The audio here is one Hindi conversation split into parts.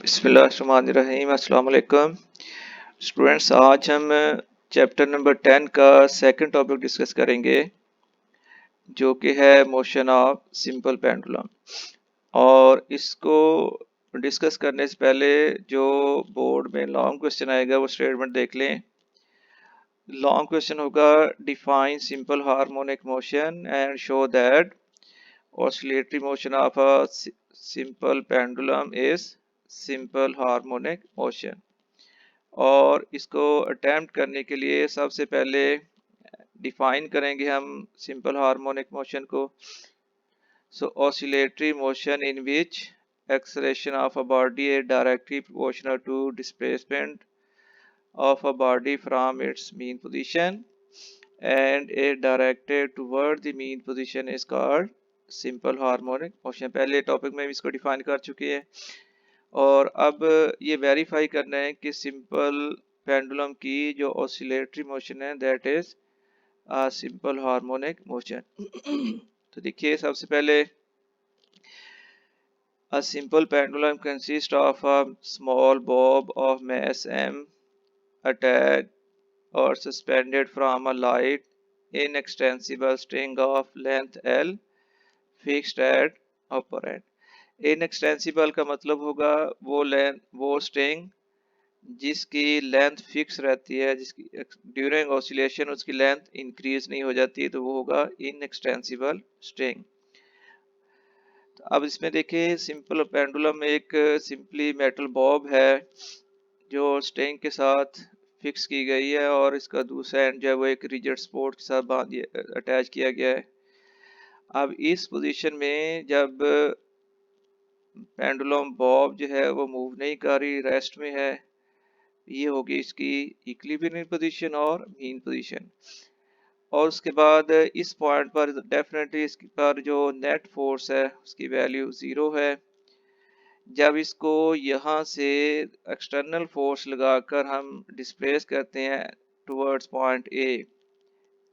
बिस्मिल्लाहिर्रहमानिर्रहीम अस्सलाम वालेकुम स्टूडेंट्स। आज हम चैप्टर नंबर 10 का सेकंड टॉपिक डिस्कस करेंगे जो कि है मोशन ऑफ सिंपल पेंडुलम। और इसको डिस्कस करने से पहले जो बोर्ड में लॉन्ग क्वेश्चन आएगा वो स्टेटमेंट देख लें। लॉन्ग क्वेश्चन होगा define simple harmonic motion and show that oscillatory motion of a simple pendulum is simple harmonic motion। और इसको अटेम्प्ट करने के लिए सबसे पहले डिफाइन करेंगे हम सिंपल हार्मोनिक मोशन को। So oscillatory motion in which acceleration of a body is directly proportional to displacement of a body from its mean position and is directed toward the mean position is called simple harmonic motion. पहले टॉपिक में इसको डिफाइन कर चुके हैं और अब ये वेरीफाई करना है कि सिंपल पेंडुलम की जो ऑसिलेटरी मोशन है that is simple harmonic motion. तो देखिए सबसे पहले a simple pendulum consists of a small bob of mass m attached or suspended from a light inextensible string of length l fixed at upper end। Inextensible का मतलब होगा वो स्ट्रिंग जिसकी लेंथ फिक्स रहती है, जिसकी ड्यूरिंग ऑसिलेशन उसकी लेंथ इंक्रीज नहीं हो जाती, तो वो होगा इनएक्सटेंसिबल स्ट्रिंग। तो अब इसमें देखिए सिंपल पेंडुलम एक सिंपली मेटल बॉब है जो स्ट्रिंग के साथ फिक्स की गई है और इसका दूसरा एंड जो है वो एक रिजिड सपोर्ट के साथ अटैच किया गया है। अब इस पोजीशन में जब पेंडुलम बॉब जो है वो मूव नहीं कर रही, रेस्ट में है, ये होगी इसकी इक्विलिब्रियम पोजीशन और मीन पोजीशन। और उसके बाद इस पॉइंट पर डेफिनेटली इस पर जो नेट फोर्स है उसकी वैल्यू 0 है। जब इसको यहाँ से एक्सटर्नल फोर्स लगाकर हम डिस्प्लेस करते हैं टुवर्ड्स पॉइंट ए,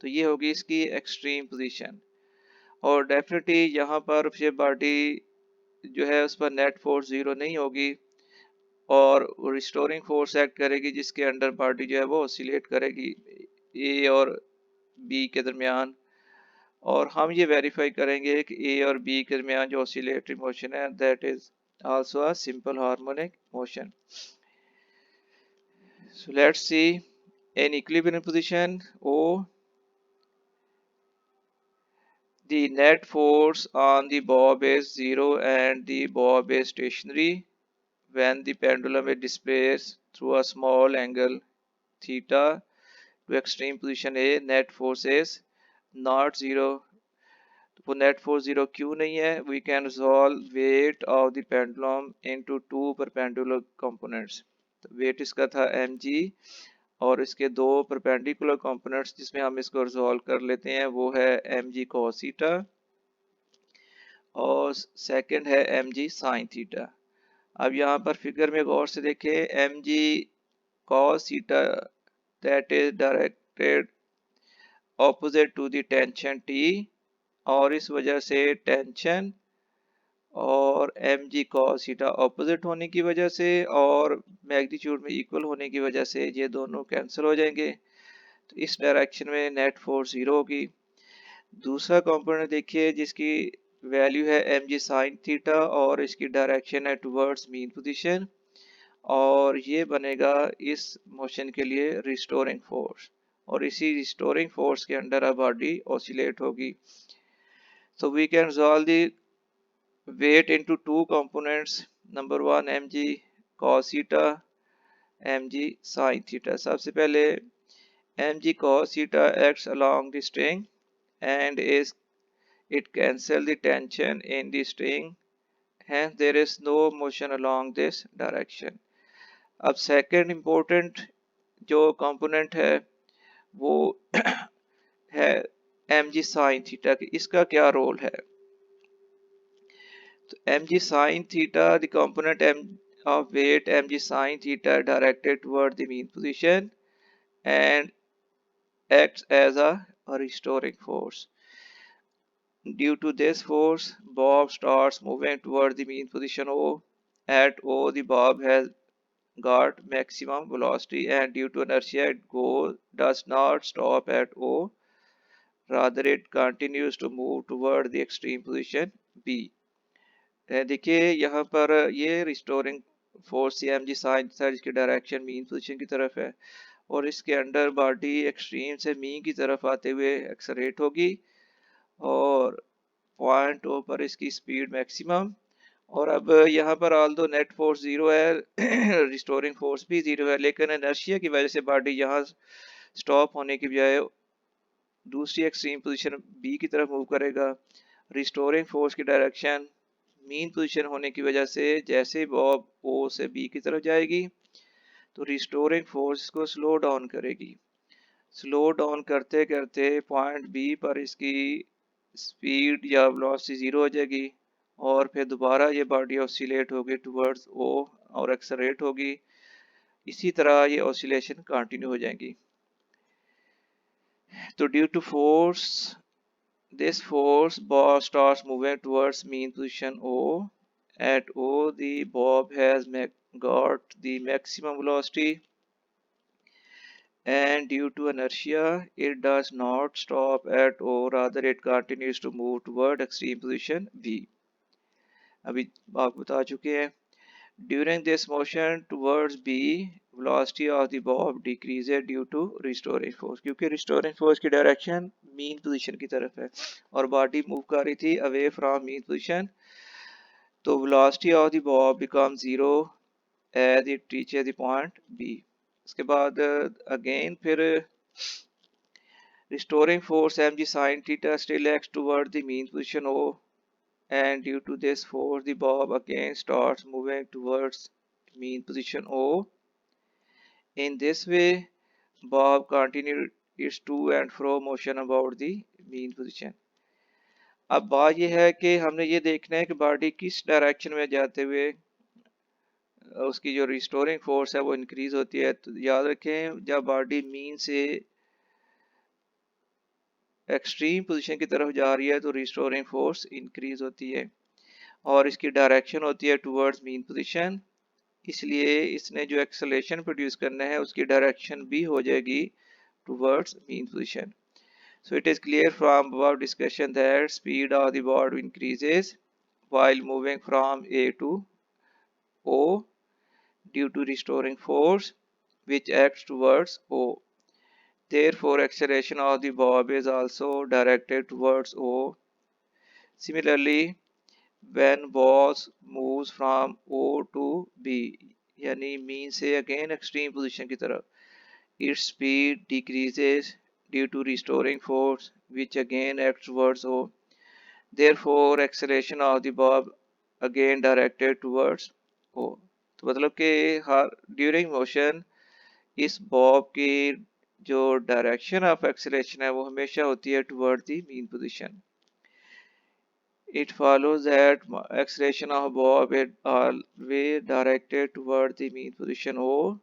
तो ये होगी इसकी एक्सट्रीम पोजीशन। और डेफिनेटली यहाँ पर ये बॉडी जो है उस पर नेट फोर्स 0 नहीं होगी और रिस्टोरिंग फोर्स एक्ट करेगी जिसके अंडर बॉडी जो है वो ऑसिलेट करेगी ए और बी के दरमियान। और हम ये वेरीफाई करेंगे कि ए और बी के दरमियान जो ऑसिलेटरी मोशन है that is also a simple harmonic motion. So let's see in equilibrium position O the net force on the bob is 0 and the bob is stationary when the pendulum is displaced through a small angle theta to extreme position A, net force is not 0। तो वो नेट फोर्स 0 क्यों नहीं है? We can resolve weight of the pendulum into two perpendicular components। तो वेट इसका था mg और इसके दो परपेंडिकुलर कंपोनेंट्स जिसमें हम इसको रिजॉल्व कर लेते हैं वो है mg cos थीटा और सेकंड है mg sin थीटा। अब यहाँ पर फिगर में गौर से देखें, mg cos theta that is directed opposite to the tension T और इस वजह से टेंशन और mg cos थीटा ऑपोजिट होने की वजह से और मैग्नीट्यूड में इक्वल होने की वजह से ये दोनों कैंसिल हो जाएंगे, तो इस डायरेक्शन में नेट फोर्स 0 होगी। दूसरा कंपोनेंट देखिए जिसकी वैल्यू है mg sin थीटा और इसकी डायरेक्शन है टुवर्ड्स मीन पोजीशन और ये बनेगा इस मोशन के लिए रिस्टोरिंग फोर्स और इसी रिस्टोरिंग फोर्स के अंडर बॉडी ऑसिलेट होगी। So we can resolve the weight into two components. Number one mg cos theta, mg sin theta। सबसे पहले mg cos theta acts along the string and it cancel the tension in the string, hence there is no motion along this direction। अब second important जो component है वो है mg sin theta की, इसका क्या रोल है? तो mg sin theta the component of weight mg sin theta directed toward the mean position and acts as a restoring force। Due to this force bob starts moving toward the mean position O At O, the bob has got maximum velocity, and due to inertia, it does not stop at O. Rather, it continues to move toward the extreme position B. देखिए यहाँ पर ये restoring force M G sine theta जिसकी डायरेक्शन मीन पोजीशन की तरफ है और इसके अंडर बॉडी एक्सट्रीम से मीन की तरफ आते हुए एक्सलरेट होगी और पॉइंट ओ पर इसकी स्पीड मैक्सिमम। और अब यहाँ पर ऑल दो नेट फोर्स जीरो है रिस्टोरिंग फोर्स भी जीरो है, लेकिन इनर्शिया की वजह से बॉडी यहाँ स्टॉप होने की बजाय दूसरी एक्सट्रीम पोजीशन बी की तरफ मूव करेगा। रिस्टोरिंग फोर्स की डायरेक्शन मीन पोजीशन होने की वजह से जैसे बॉब ओ से बी की तरफ जाएगी तो रिस्टोरिंग फोर्स को स्लो डाउन करेगी। स्लो डाउन करते करते पॉइंट बी पर इसकी स्पीड या वेलोसिटी जीरो हो जाएगी और फिर दोबारा ये बॉडी ऑसिलेट होगी टुवर्ड्स ओ और एक्सेलरेट होगी। इसी तरह ये ऑसिलेशन कंटिन्यू हो जाएंगी। तो due to force this force bob starts moving towards mean position O. At O, the bob has got the maximum velocity, and due to inertia, it does not stop at O. Rather, it continues to move toward extreme position B. अभी आपको बता चुके हैं। During this motion towards B, velocity of the bob decreases due to restoring force, क्योंकि restoring force की डायरेक्शन मीन पोजीशन की तरफ है और बॉडी मूव कर रही थी अवे फ्रॉम मीन पोजीशन, तो velocity of the bob becomes zero as it reaches the point B। इसके बाद अगेन फिर restoring force mg sin theta still acts toward the mean position O, and due to this force the bob again starts moving towards mean position O. In this way, bob continues its to and fro motion about the mean position। अब बात यह है कि हमने ये देखना है कि बॉडी किस डायरेक्शन में जाते हुए उसकी जो रिस्टोरिंग फोर्स है वो इंक्रीज होती है। तो याद रखें जब बॉडी मीन से एक्सट्रीम पोजीशन की तरफ जा रही है तो रिस्टोरिंग फोर्स इंक्रीज होती है और इसकी डायरेक्शन होती है टुवर्ड्स मीन पोजीशन, इसलिए इसने जो एक्सेलेरेशन प्रोड्यूस करना है उसकी डायरेक्शन भी हो जाएगी towards mean position. So it is clear from above discussion that speed of the board increases while moving from A to O due to restoring force which acts towards O. Therefore, acceleration of the bob is also directed towards O. Similarly, when bob moves from O to B, यानी मीन से अगेन एक्सट्रीम पोजीशन की तरफ, its speed decreases due to restoring force which again acts towards O. Therefore, acceleration of the bob again directed towards O। तो मतलब कि हर ड्यूरिंग मोशन इस बॉब की जो डायरेक्शन ऑफ एक्सेलेरेशन है वो हमेशा होती है toward the mean position. It follows that acceleration of bob is always directed toward the mean position O.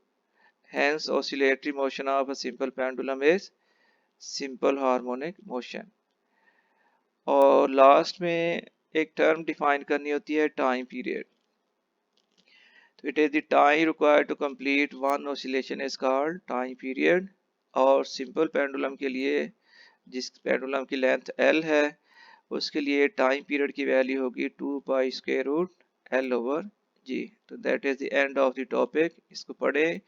Hence, oscillatory motion of a simple pendulum is simple harmonic motion। और लास्ट में एक टर्म डिफाइन करनी होती है टाइम पीरियड। तो it is the time required to complete one oscillation is called time period. और सिंपल पेंडुलम के लिए जिस पेंडुलम की लेंथ L है उसके लिए टाइम पीरियड की वैल्यू होगी 2 पाई स्क्वायर रूट L/G। तो that is the end of the topic. इसको पढ़ें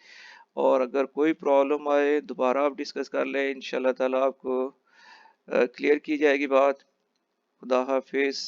और अगर कोई प्रॉब्लम आए दोबारा आप डिस्कस कर लें, इंशाल्लाह ताला आपको क्लियर की जाएगी बात। खुदा हाफिज।